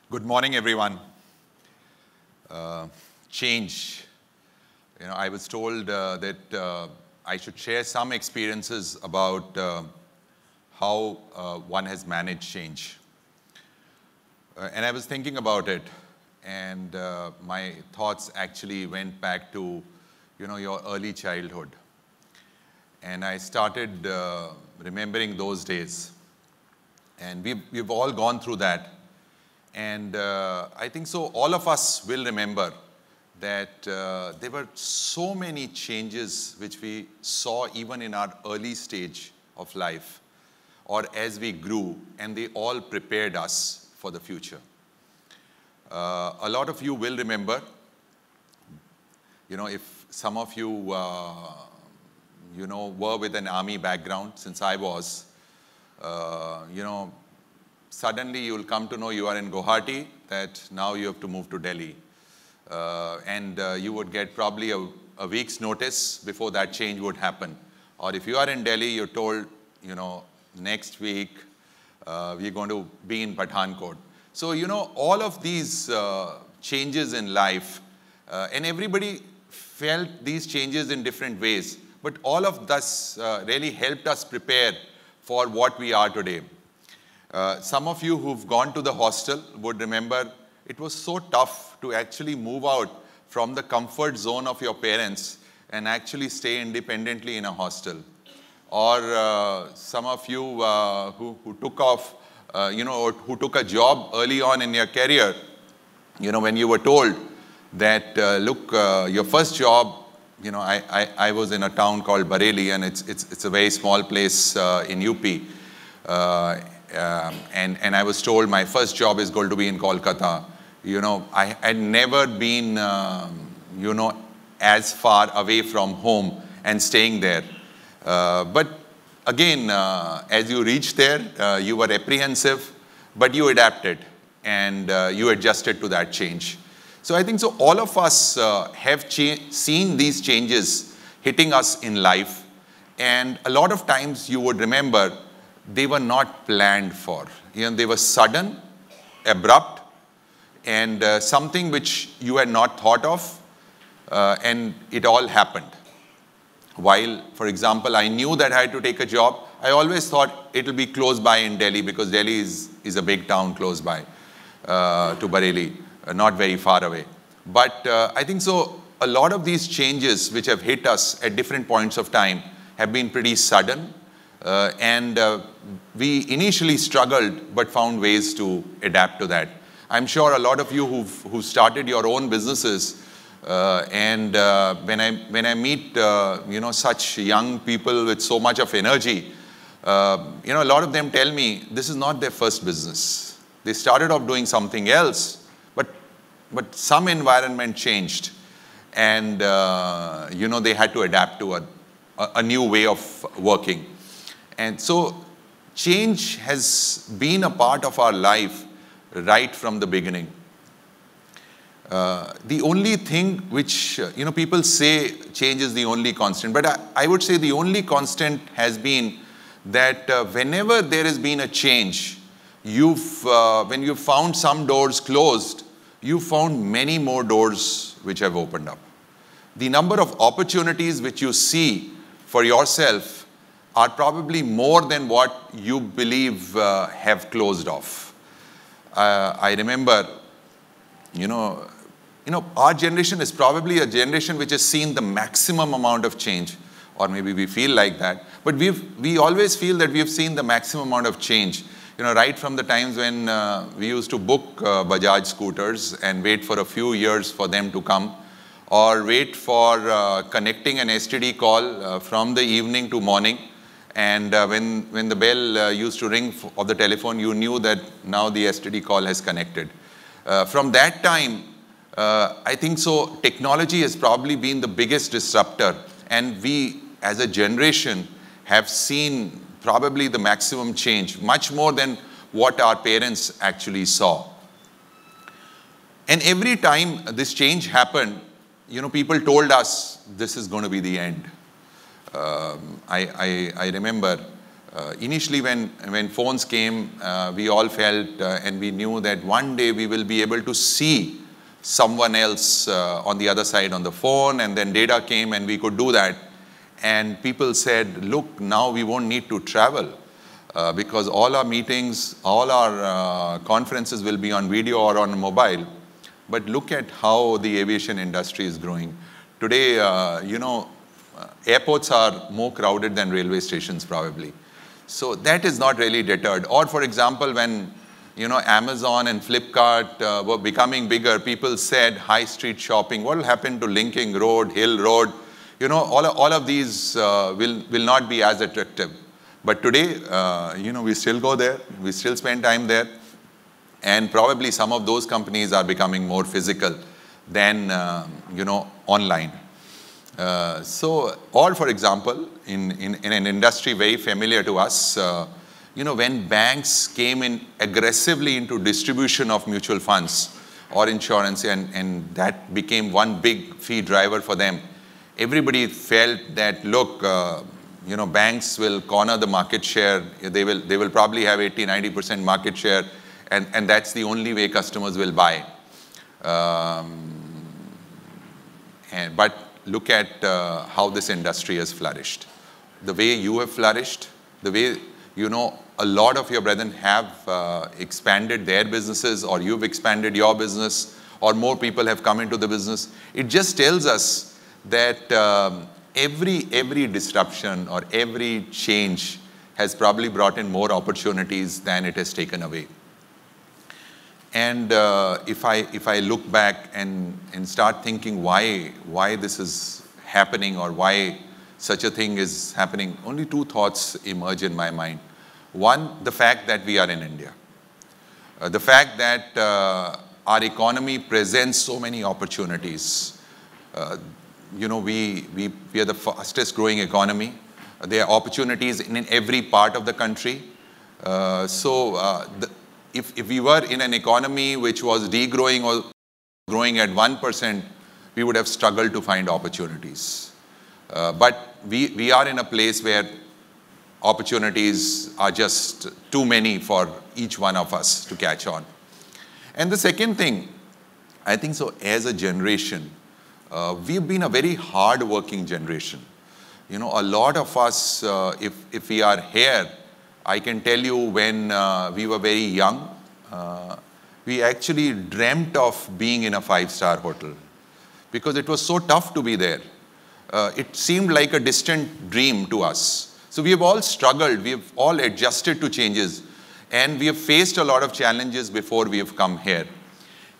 Good morning, everyone. Change. I was told that I should share some experiences about how one has managed change. And I was thinking about it, and my thoughts actually went back to, your early childhood. And I started remembering those days. And we've all gone through that. And I think so all of us will remember that there were so many changes which we saw even in our early stage of life or as we grew, and they all prepared us for the future. A lot of you will remember, if some of you, were with an army background, since I was, suddenly you will come to know you are in Guwahati, that now you have to move to Delhi. And you would get probably a week's notice before that change would happen. Or if you are in Delhi, you're told, next week we're going to be in Pathankot. So, all of these changes in life, and everybody felt these changes in different ways. But all of this really helped us prepare for what we are today. Some of you who've gone to the hostel would remember it was so tough to actually move out from the comfort zone of your parents and actually stay independently in a hostel. Or some of you who took off, or who took a job early on in your career, when you were told that, look, your first job, I was in a town called Bareilly, and it's a very small place in UP. And I was told my first job is going to be in Kolkata. I had never been, as far away from home and staying there. But again, as you reached there, you were apprehensive, but you adapted and you adjusted to that change. So I think so all of us have seen these changes hitting us in life. And a lot of times you would remember they were not planned for. They were sudden, abrupt, and something which you had not thought of, and it all happened. While, for example, I knew that I had to take a job, I always thought it will be close by in Delhi, because Delhi is a big town close by to Bareilly, not very far away. But I think so a lot of these changes which have hit us at different points of time have been pretty sudden. And we initially struggled but found ways to adapt to that. I'm sure a lot of you who've started your own businesses, and when I meet such young people with so much of energy, a lot of them tell me this is not their first business. They started off doing something else, but some environment changed, and they had to adapt to a new way of working. And so change has been a part of our life right from the beginning. The only thing which, people say change is the only constant, but I would say the only constant has been that whenever there has been a change, when you've found some doors closed, you've found many more doors which have opened up. The number of opportunities which you see for yourself are probably more than what you believe have closed off. I remember, our generation is probably a generation which has seen the maximum amount of change, or maybe we feel like that, but we always feel that we have seen the maximum amount of change. Right from the times when we used to book Bajaj scooters and wait for a few years for them to come, or wait for connecting an STD call from the evening to morning. And when the bell used to ring of the telephone, you knew that now the STD call has connected. From that time, I think so technology has probably been the biggest disruptor. And we, as a generation, have seen probably the maximum change, much more than what our parents actually saw. And every time this change happened, people told us this is going to be the end. I remember Initially, when phones came, we all felt and we knew that one day we will be able to see someone else on the other side on the phone, and then data came and we could do that. And people said, look, now we won't need to travel because all our meetings, all our conferences will be on video or on mobile. But look at how the aviation industry is growing. Today, airports are more crowded than railway stations probably. So that is not really deterred. Or for example, when Amazon and Flipkart were becoming bigger, people said high street shopping. What will happen to Linking Road, Hill Road? All of these will not be as attractive. But today, we still go there. We still spend time there. And probably some of those companies are becoming more physical than, online. Or for example, in an industry very familiar to us, when banks came in aggressively into distribution of mutual funds or insurance, and that became one big fee driver for them, everybody felt that, look, banks will corner the market share. They will probably have 80-90% market share, and that's the only way customers will buy. But look at how this industry has flourished. The way you have flourished, the way, a lot of your brethren have expanded their businesses, or you've expanded your business, or more people have come into the business. It just tells us that every disruption or every change has probably brought in more opportunities than it has taken away. And if I look back and start thinking why this is happening or why such a thing is happening, only two thoughts emerge in my mind. One, the fact that we are in India. The fact that our economy presents so many opportunities. We are the fastest growing economy. There are opportunities in every part of the country. If we were in an economy which was degrowing or growing at 1%, we would have struggled to find opportunities. But we are in a place where opportunities are just too many for each one of us to catch on. And the second thing, I think so, as a generation, we've been a very hard-working generation. A lot of us, if we are here, I can tell you when we were very young, we actually dreamt of being in a five-star hotel because it was so tough to be there. It seemed like a distant dream to us. So we have all struggled, we have all adjusted to changes, and we have faced a lot of challenges before we have come here.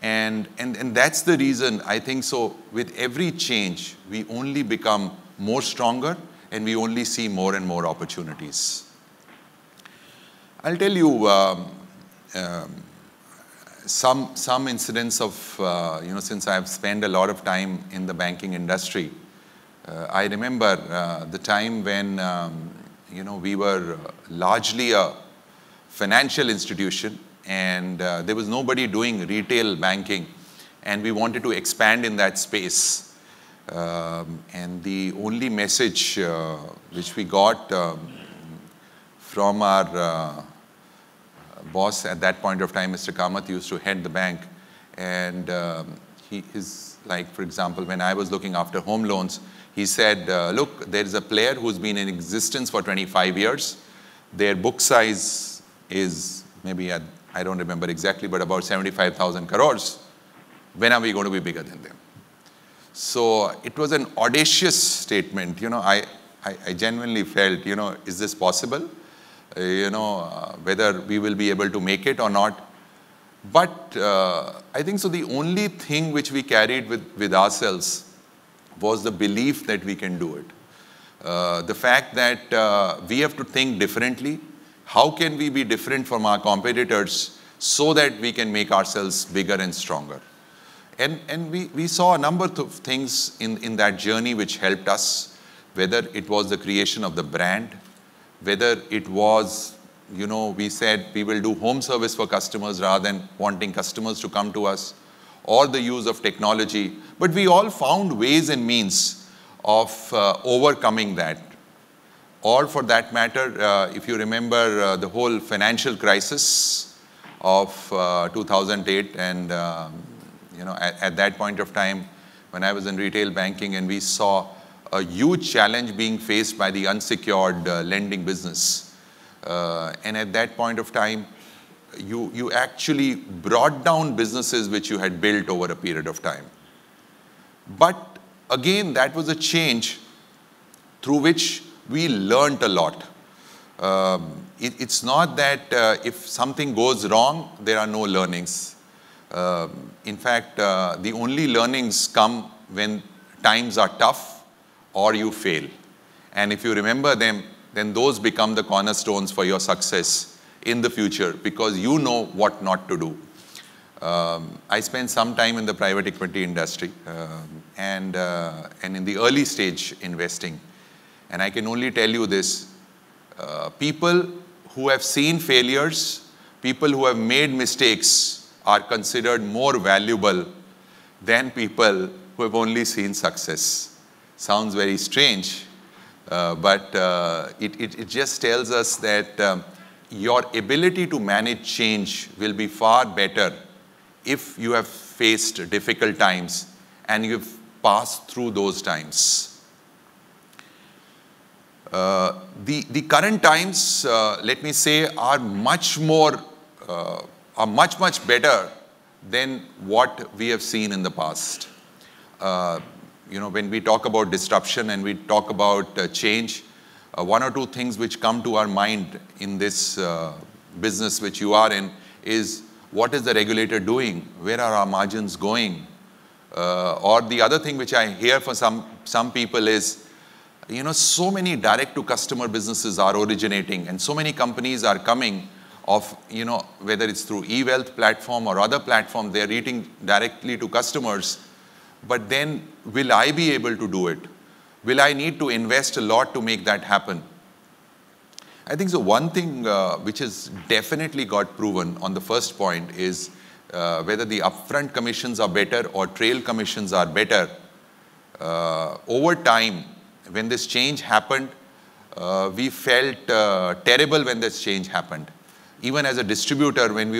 And that's the reason, I think so, with every change, we only become more stronger and we only see more and more opportunities. I'll tell you some incidents of, since I've spent a lot of time in the banking industry. I remember the time when, we were largely a financial institution, and there was nobody doing retail banking, and we wanted to expand in that space. And the only message which we got from our boss at that point of time, Mr. Kamath, used to head the bank, and his, like, for example, when I was looking after home loans, he said, look, there is a player who's been in existence for 25 years. Their book size is maybe, I don't remember exactly, but about 75,000 crores. When are we going to be bigger than them? So it was an audacious statement. I genuinely felt, is this possible? Whether we will be able to make it or not. But I think so the only thing which we carried with ourselves was the belief that we can do it. The fact that we have to think differently. How can we be different from our competitors so that we can make ourselves bigger and stronger? And we saw a number of things in that journey which helped us, whether it was the creation of the brand, whether it was, we said we will do home service for customers rather than wanting customers to come to us, or the use of technology. But we all found ways and means of overcoming that. or for that matter, if you remember the whole financial crisis of 2008, and at that point of time, when I was in retail banking, and we saw a huge challenge being faced by the unsecured lending business. And at that point of time, you actually brought down businesses which you had built over a period of time. But again, that was a change through which we learned a lot. It's not that if something goes wrong, there are no learnings. In fact, the only learnings come when times are tough or you fail. And if you remember them, then those become the cornerstones for your success in the future, because you know what not to do. I spent some time in the private equity industry and in the early stage investing. And I can only tell you this, people who have seen failures, people who have made mistakes are considered more valuable than people who have only seen success. Sounds very strange, but it just tells us that your ability to manage change will be far better if you have faced difficult times and you've passed through those times. The current times, let me say, are much better than what we have seen in the past. When we talk about disruption and we talk about change, one or two things which come to our mind in this business which you are in is, what is the regulator doing? Where are our margins going? Or the other thing which I hear for some people is, so many direct-to-customer businesses are originating, and so many companies are coming of, whether it's through e-wealth platform or other platform, they're reaching directly to customers. But then, will I be able to do it? Will I need to invest a lot to make that happen? I think so. One thing which has definitely got proven on the first point is whether the upfront commissions are better or trail commissions are better. Over time, when this change happened, we felt terrible when this change happened. Even as a distributor, when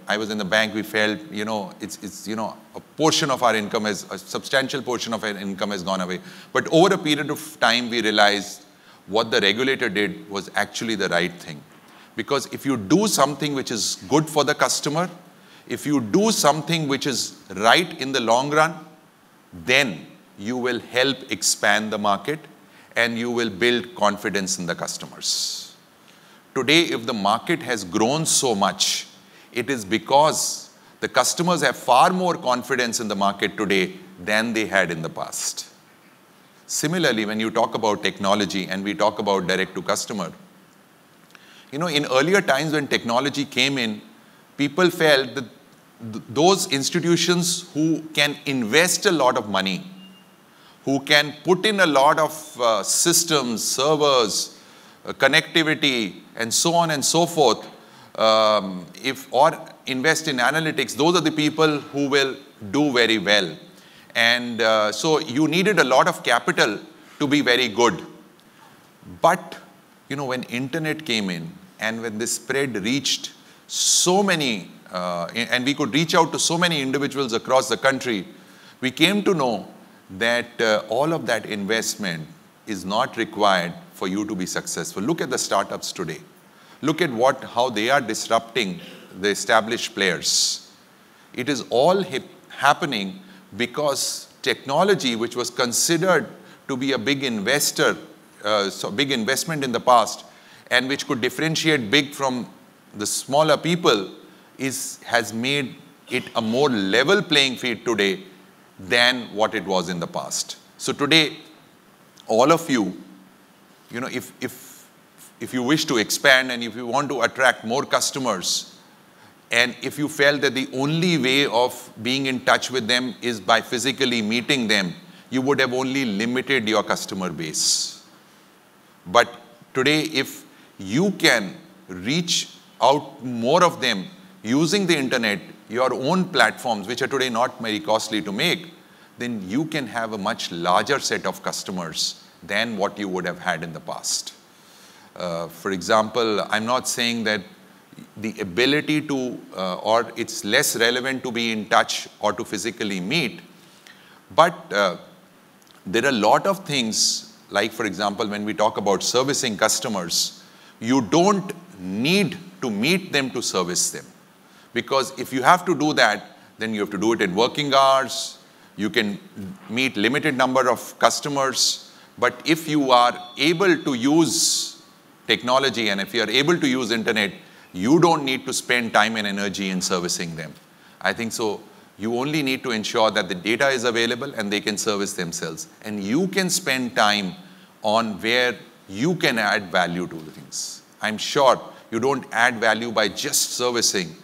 I was in the bank, we felt, a portion of our income a substantial portion of our income has gone away. But over a period of time, we realized what the regulator did was actually the right thing. Because if you do something which is good for the customer, if you do something which is right in the long run, then you will help expand the market and you will build confidence in the customers. Today, if the market has grown so much, it is because the customers have far more confidence in the market today than they had in the past. Similarly, when you talk about technology and we talk about direct to customer, in earlier times when technology came in, people felt that those institutions who can invest a lot of money, who can put in a lot of systems, servers, connectivity, and so on and so forth, or invest in analytics, those are the people who will do very well. And so you needed a lot of capital to be very good. But, when internet came in and when this spread reached so many, and we could reach out to so many individuals across the country, we came to know that all of that investment is not required for you to be successful. Look at the startups today. Look at how they are disrupting the established players. It is all happening because technology, which was considered to be a big investment in the past, and which could differentiate big from the smaller people, has made it a more level playing field today than what it was in the past. So today, all of you, if you wish to expand and if you want to attract more customers, and if you felt that the only way of being in touch with them is by physically meeting them, you would have only limited your customer base. But today, if you can reach out more of them using the internet, your own platforms, which are today not very costly to make, then you can have a much larger set of customers than what you would have had in the past. For example, I'm not saying that the ability to, or it's less relevant to be in touch or to physically meet, but there are a lot of things, like for example, when we talk about servicing customers, you don't need to meet them to service them. Because if you have to do that, then you have to do it in working hours, you can meet limited number of customers, but if you are able to use technology and if you are able to use internet, you don't need to spend time and energy in servicing them. I think so. You only need to ensure that the data is available and they can service themselves. And you can spend time on where you can add value to the things. I'm sure you don't add value by just servicing.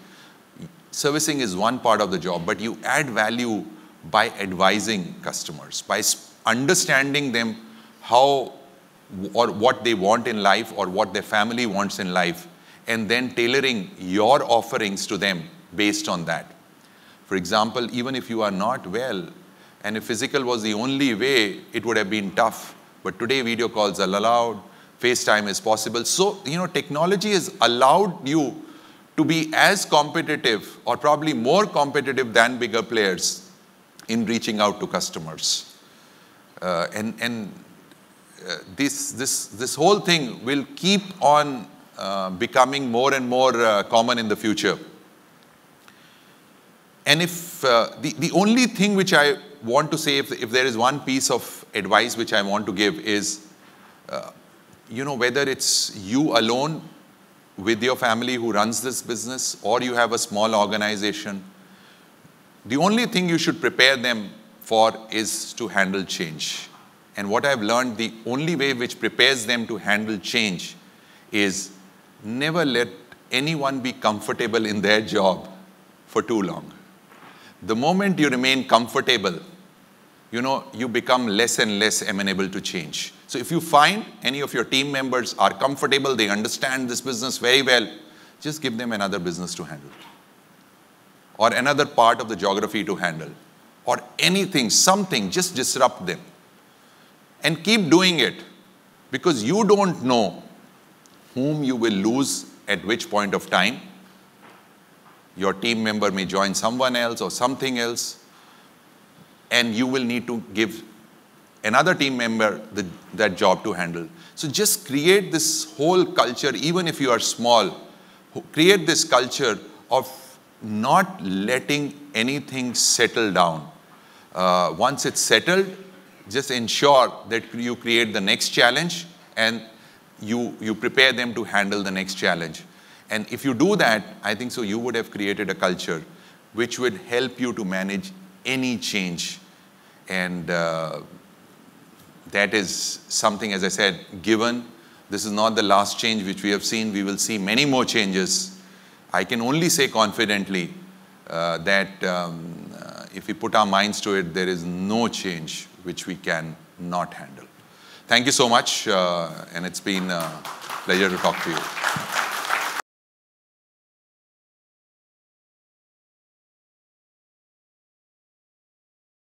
Servicing is one part of the job, but you add value by advising customers, by understanding them how or what they want in life or what their family wants in life, and then tailoring your offerings to them based on that. For example, even if you are not well, and if physical was the only way, it would have been tough. But today, video calls are allowed, FaceTime is possible. So, technology has allowed you to be as competitive or probably more competitive than bigger players in reaching out to customers. This whole thing will keep on becoming more and more common in the future. And if the only thing which I want to say, if there is one piece of advice which I want to give is, whether it's you alone with your family who runs this business or you have a small organization, the only thing you should prepare them for is to handle change. And what I've learned, the only way which prepares them to handle change is never let anyone be comfortable in their job for too long. The moment you remain comfortable, you become less and less amenable to change. So if you find any of your team members are comfortable, they understand this business very well, just give them another business to handle, or another part of the geography to handle, or anything, something, just disrupt them. And keep doing it, because you don't know whom you will lose at which point of time. Your team member may join someone else or something else, and you will need to give another team member that job to handle. So just create this whole culture, even if you are small, create this culture of not letting anything settle down. Once it's settled, just ensure that you create the next challenge and you prepare them to handle the next challenge. And if you do that, I think so you would have created a culture which would help you to manage any change. And that is something, as I said, given this is not the last change which we have seen, we will see many more changes. I can only say confidently that if we put our minds to it, there is no change which we can not handle. Thank you so much, and it's been a pleasure to talk to you.